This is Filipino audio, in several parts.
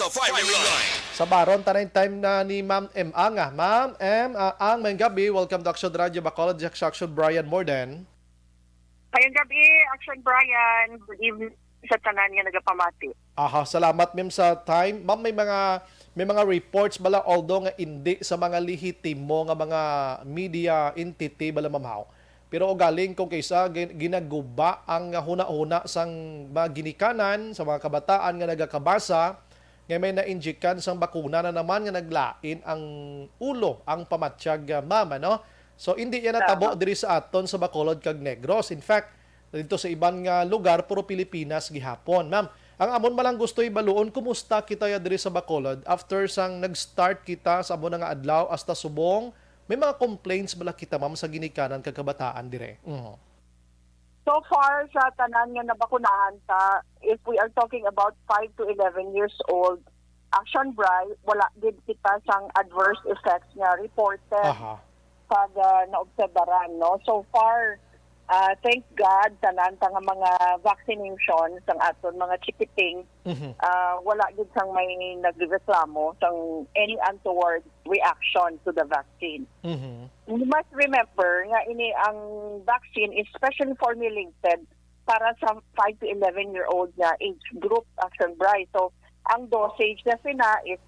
sa firing line. Sa baron, tanay time na ni Ma'am M. Anga. Ma'am M. Ang may gabi. Welcome to Action Radio Bacolod. Action Brian Morden. Ngayong gabi, Action Brian. Good evening sa tanan nga nagapamati. Aha, salamat ma'am sa time. Ma'am, may mga reports bala although nga hindi sa mga lihitimo nga mga media entity bala mamaw. Pero galing kung kaysa ginaguba ang huna-huna sang mga ginikanan sa mga kabataan nga nagakabasa nga may na-injikan sang bakuna na naman nga naglain ang ulo ang pamatsyag mama, no? So hindi yan natabo diri sa aton sa Bacolod kag Negros. In fact, dito sa ibang lugar puro Pilipinas gihapon. Ma'am, ang amon malang gusto ibaluon, kumusta kita ya diri sa Bacolod after sang nag-start kita sa amon nga adlaw hasta subong? May mga complaints bala kita ma'am sa ginikanan kag kabataan dire. So far, sa tanan nga nabakunahan ta, if we are talking about 5 to 11 years old, Action Bright, wala din kita sang adverse effects nga reported Aha. pag naobserbaran, no? So far, thank God, tanan ta nga mga vaccinations sang aton mga chikiting, wala gid sang may nagreklamo sang any untoward reaction to the vaccine. You must remember nga ini ang vaccine is specially formulated para sa 5 to 11-year-old na age group, Action Bright. So, ang dosage na sina is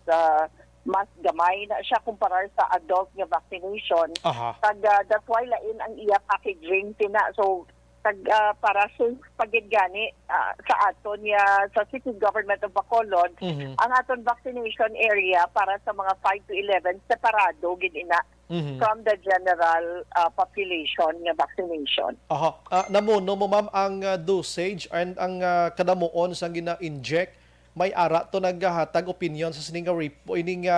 mas gamay na siya kumpara sa adult nga vaccination. Aha. That's why lain ang iya packaging tina. So para sa pagigani sa aton ya sa City Government of Bacolod, ang aton vaccination area para sa mga 5 to 11 separado gid ina from the general population nga vaccination. Aha. Namuno mo ma'am ang dosage and ang kadamuon sa gina-inject may ara to naghatag opinion sa sining ining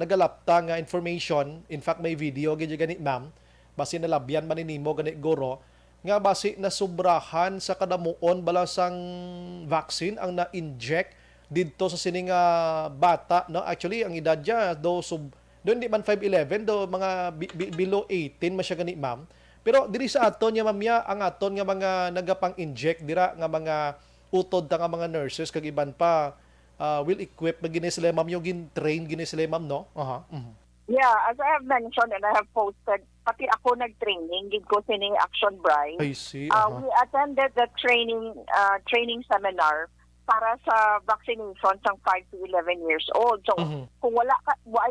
nagalapta nga information. In fact may video gid gani ma'am basi nalabyan man nimo gani guro nga basi na sobrahan sa kadamuon balasang vaccine ang na-inject didto sa sining bata, no? Actually ang edad niya do hindi man 5'11", do mga below 18 man siya gani ma'am. Pero diri sa aton nya ma'am ya, ang aton nga mga nagapang-inject dira nga mga utod ta nga mga nurses kag iban pa will equip na gini sila ma'am yung gin-train gini sila ma'am, no? Yeah, as I have mentioned and I have posted, pati ako nag-training, gid ko sining Action Bright. I see. We attended the training seminar para sa vaccination sang 5 to 11 years old. So, kung wala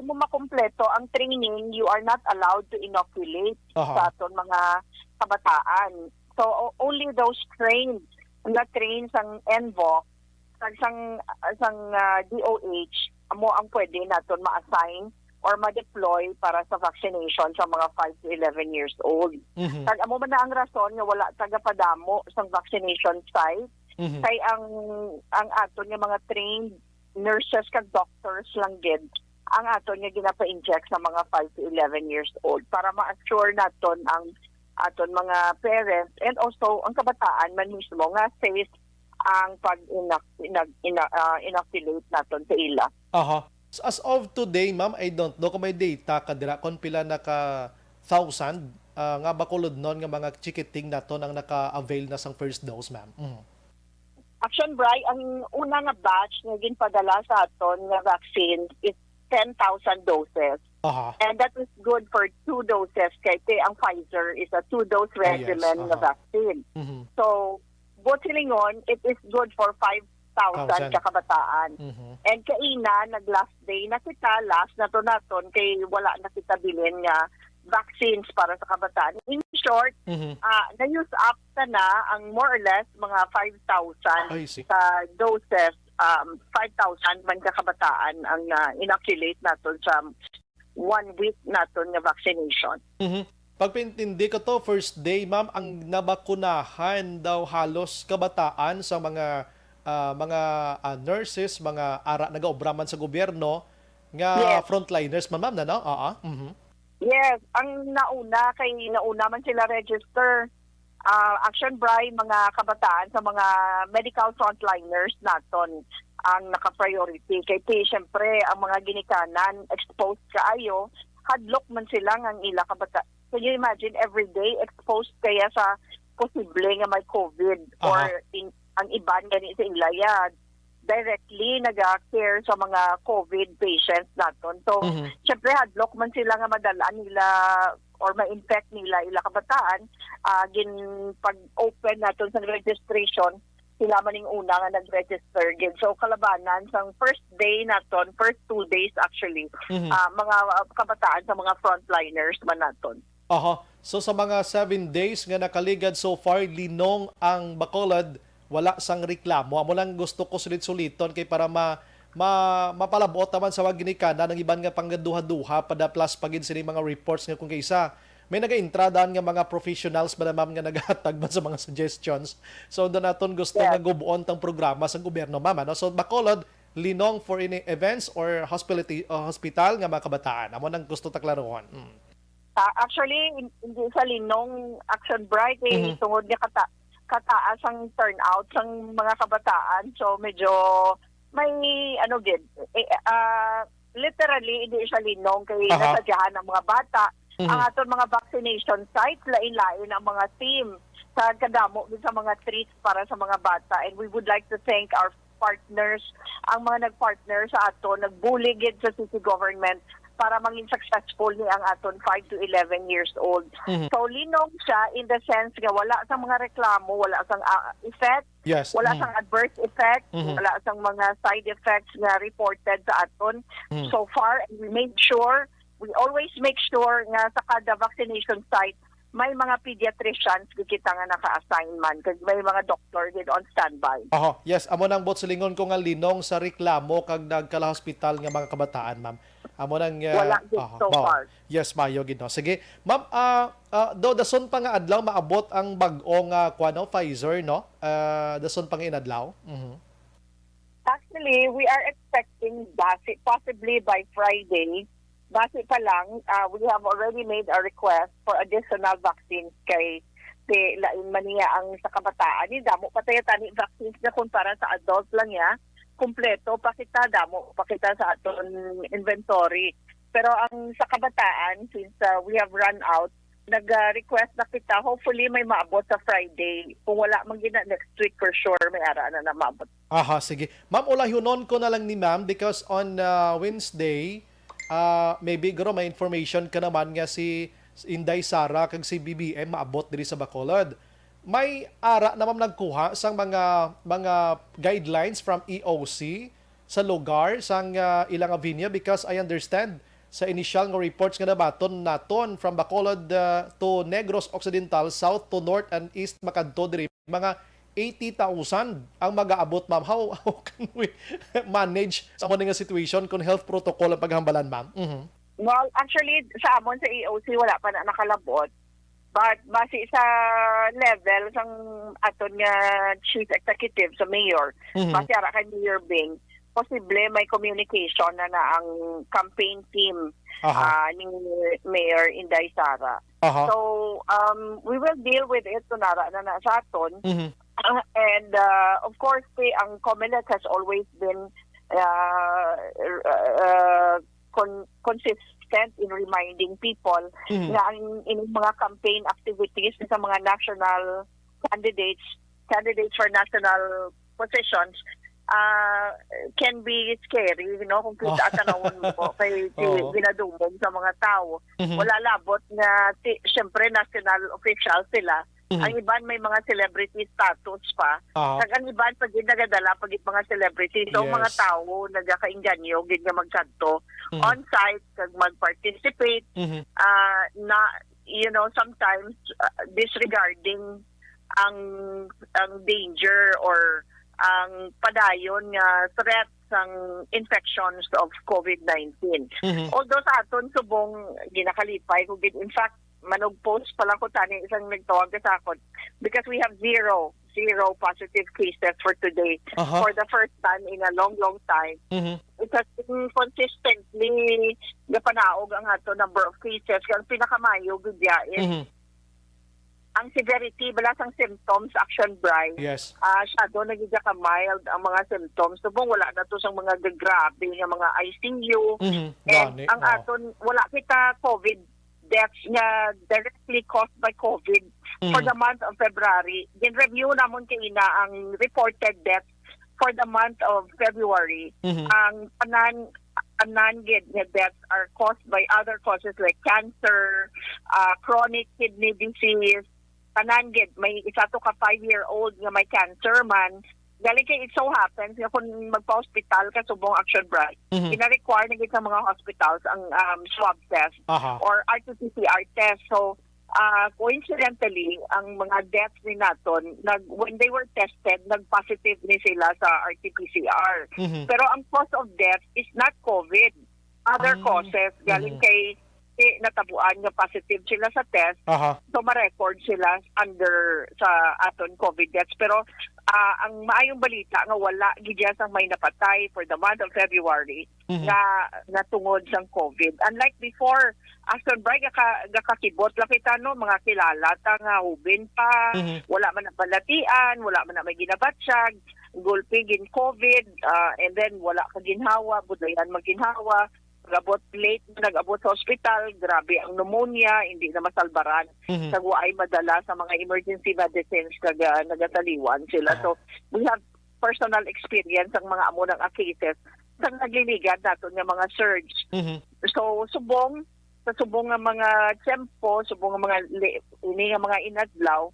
mo makumpleto ang training, you are not allowed to inoculate sa aton mga kabataan. So, only those trained sang NVOC, sang DOH, mo ang pwede naton ma-assign or ma-deploy para sa vaccination sa mga 5 to 11 years old. Amo man na ang rason nga wala tagapadamo sang vaccination site, kay ang aton nga mga trained nurses kag doctors lang gid ang aton nga ginapa-inject sa mga 5 to 11 years old para ma-assure naton ang aton mga parents and also ang kabataan man mismo nga safe ang pag-inoculate naton sa ila. Aha. As of today, ma'am, I don't know kung may data ka dira kung pila naka 1,000 nga Bacolod non nga mga chikiting naton ang naka-avail na sang first dose, ma'am. Action Bright, ang una nga batch nga ginpadala sa aton nga vaccine is 10,000 doses. And that is good for 2 doses kay ang Pfizer is a 2-dose regimen nga vaccine. So, both silingon, it is good for 5,000 kabataan. And kaina, nag-last day na kita, last na to naton, kay wala na kita bilhin nga vaccines para sa kabataan. In short, na-use up na ang more or less mga 5,000 sa doses, 5,000 man kabataan ang inoculate naton sa 1 week naton nga vaccination. Pagpintindi ko to, first day, ma'am, ang nabakunahan daw halos kabataan sa mga nurses, mga ara nagaobraman sa gobyerno nga frontliners, ma'am, na no? Yes, ang nauna man sila register Action Bright, mga kabataan sa mga medical frontliners naton ang naka-priority. Kay siyempre, ang mga ginikanan exposed kaayo, hadlok man sila ang ila kabataan. Can you imagine every day exposed kaya sa posible nga may COVID or ang iban gani sa ilayad. directly nag-care sa mga COVID patients naton. So, syempre hadlok man sila nga madala nila or ma-infect nila ila kabataan, pag-open naton sa registration, sila man yung una nga nag-register gid. So kalabanan sang first day naton, first 2 days actually, mga kabataan sa mga frontliners man naton. Aha. So sa mga 7 days nga nakaligad so far, linong ang Bacolod, wala sang reklamo. Amo lang gusto ko sulit-suliton kay para mapalabot naman sa wag ginikana ng iban nga panggaduha-duha pada plus pagin sini mga reports nga kung kaysa may nagaintradan nga mga professionals ba ma'am nga naghatag man sa mga suggestions. So doon naton gusto nga gubuon tang programa sa gobyerno ma'am. No? So Bacolod, linong for any events or hospital nga mga kabataan. Amo nang gusto taklarohon. Actually, hindi sa linong Action Bright, tungod niya kataas ang turnout ng mga kabataan. So medyo may literally hindi siya linong kay nasadyahan ng mga bata. Ang aton mga vaccination sites, lain-lain ang mga team sa kadamo sa mga treats para sa mga bata. And we would like to thank our partners, ang mga nag-partner sa aton, nagbuligid sa city government para maging successful ni ang aton 5 to 11 years old. So linong siya in the sense nga wala sang mga reklamo, wala sang effect, wala sang adverse effect, wala sang mga side effects nga reported sa aton. So far, we always make sure nga sa kada vaccination site may mga pediatricians kita nga naka-assign man kasi may mga doctor din on standby. Yes, amo nang bot silingon ko nga linong sa reklamo kag nagkala hospital nga mga kabataan, ma'am. Amo nang wala so far. Yes, mayo gid no. Sige, ma'am, do dason pa nga adlaw maabot ang bag-o nga Pfizer, no? Dason pa nga inadlaw. Actually, we are expecting possibly by Friday. Base pa lang, we have already made a request for additional vaccines kay lain man niya ang sa kabataan. Damo patay tani vaccines na kung para sa adult lang ya. Kumpleto damo pakita sa aton inventory. Pero ang sa kabataan, since we have run out, nag-request na kita. Hopefully may maabot sa Friday. Kung wala man gina next week for sure may ara na maabot. Sige. Ma'am, ulahunon ko na lang ni ma'am because on Wednesday, maybe garo may information ka naman nga si Inday Sara kag si BBM maabot diri sa Bacolod. May ara na ma'am nagkuha sang mga guidelines from EOC sa lugar sang ilang avenue because I understand sa initial nga reports nga naton from Bacolod to Negros Occidental, south to north and east makadto diri mga 80,000 ang mag-aabot, ma'am. How can we manage sa mga nga situation kung health protocol ang paghambalan, ma'am? Well, actually, sa amon sa EOC, wala pa na nakalabot. But base sa level sang aton nga chief executive sa mayor, base ara kay Mayor Bing, posible may communication na ang campaign team ni Mayor Inday Sara. So, we will deal with it kunara na sa aton. And of course, ang COMELEC has always been consistent in reminding people na ang mga campaign activities sa mga national candidates for national positions can be scary, kung kita tanawon mo kay ginadumog sa mga tao. Wala labot nga syempre national officials sila. Ang iban may mga celebrity status pa. Kag ang iban pag nagadala pag mga celebrity. So mga tao nagakainganyo gid nga magsadto on site kag mag-participate na sometimes disregarding ang danger or ang padayon nga threat sang infections of COVID-19. Although sa aton subong ginakalipay kung in fact manug-post pa lang ko tani isang nagtawag sa akon because we have zero positive cases for today for the first time in a long time. It has been consistently napanaog ang ato number of cases kaya pinakamayo gudya is ang severity bala sang symptoms Action Bright. Siya do nagigya ka mild ang mga symptoms. Subong wala na to sang mga grabe nga mga ICU. And ang aton wala kita COVID deaths nga directly caused by COVID for the month of February. Din-review namon kay ina ang reported deaths for the month of February, ang tanan gid nga deaths are caused by other causes like cancer, chronic kidney disease, tanan gid may isa to ka 5-year-old nga may cancer man. Dali kay it so happens nga kung magpa-hospital ka subong Action Bright, ina-require na gid sa mga hospitals ang swab test or RT-PCR test. So coincidentally, ang mga deaths ni naton, when they were tested, nag-positive ni sila sa RT-PCR. Pero ang cause of death is not COVID. Other causes, galing kay natabuan nga positive sila sa test, so ma-record sila under sa aton COVID deaths. Pero ang maayong balita nga wala gidyas ang may napatay for the month of February na tungod sang COVID. Unlike before, Action Bright, gakakibot lang kita, no, mga kilala ta nga hubin pa, wala man na balatian, wala man na may ginabatsyag, gulpi gin COVID, and then wala ka ginhawa, budayan maginhawa, nag-abot late, nag-abot sa hospital, grabe ang pneumonia, hindi na masalbaran. Ay madala sa mga emergency medicines nagataliwan sila. So, we have personal experience ang mga amo ng cases sa nagliligad nato ng mga surge. So, subong nga mga tiyempo, subong nga mga inadlaw,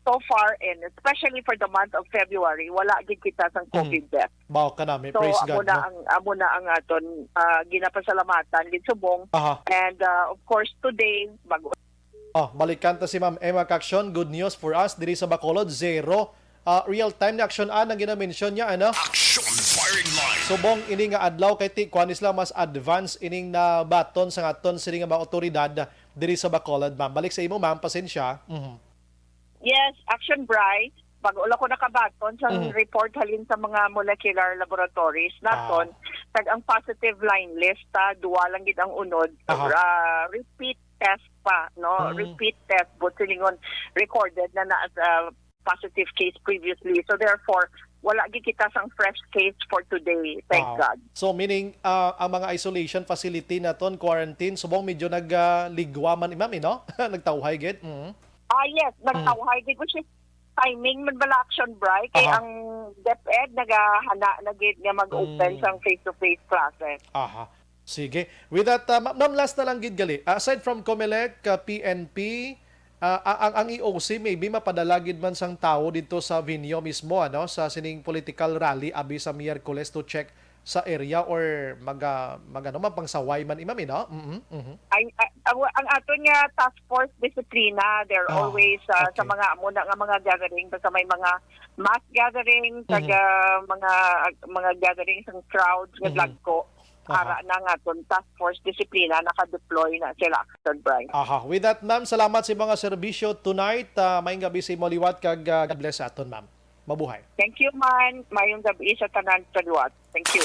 so far, and especially for the month of February, wala gid kita sang COVID death. Bao ka namin, So, praise God. amo na ang aton ginapasalamatan gid subong. And of course, today, Balikan ta si Ma'am Emma Caction. Good news for us. Diri sa Bacolod, zero. Real-time na action ang gina-mention niya, ano? Action firing line. Subong ini nga adlaw kay ti kuan isla mas advance ining na baton sa aton sini nga mga otoridad diri sa Bacolod, ma'am. Balik sa imo, ma'am, pasensya. Yes, Action Bright, bago ko nakabaton sa report halin sa mga molecular laboratories naton, tag ang positive line list, duwa lang gid ang unod, repeat test pa, no? Repeat test, but silingon recorded na as a positive case previously. So therefore, wala gid kita sang fresh case for today, thank God. So meaning, ang mga isolation facility naton, quarantine, subong medyo nagligwaman, ma'am, no? Nagtawhay gid. Yes, nagtawhay gid, which is timing man bala Action Bright, kay ang DepEd nagahana na gid nga mag-open sang face-to-face classes. Sige. With that, ma'am, last na lang gid gali. Aside from COMELEC, PNP, ang EOC maybe mapadala gid man sang tao dito sa venue mismo, ano, sa sining political rally abi sa Miyerkules to check sa area or magano man pang saway man imam, no? Ang aton nga task force disiplina, they're always sa mga muna nga mga gathering, sa may mga mass gathering, mga gatherings ng crowds nga lagko. Para na nga aton task force disiplina naka-deploy na sila, Action Bright. With that, ma'am, salamat sa mga serbisyo tonight. Mayong gabi sa Moliwat, kag God bless aton, ma'am. Mabuhay. Thank you, man. Mayong gabi sa tanan sa luwat. Thank you.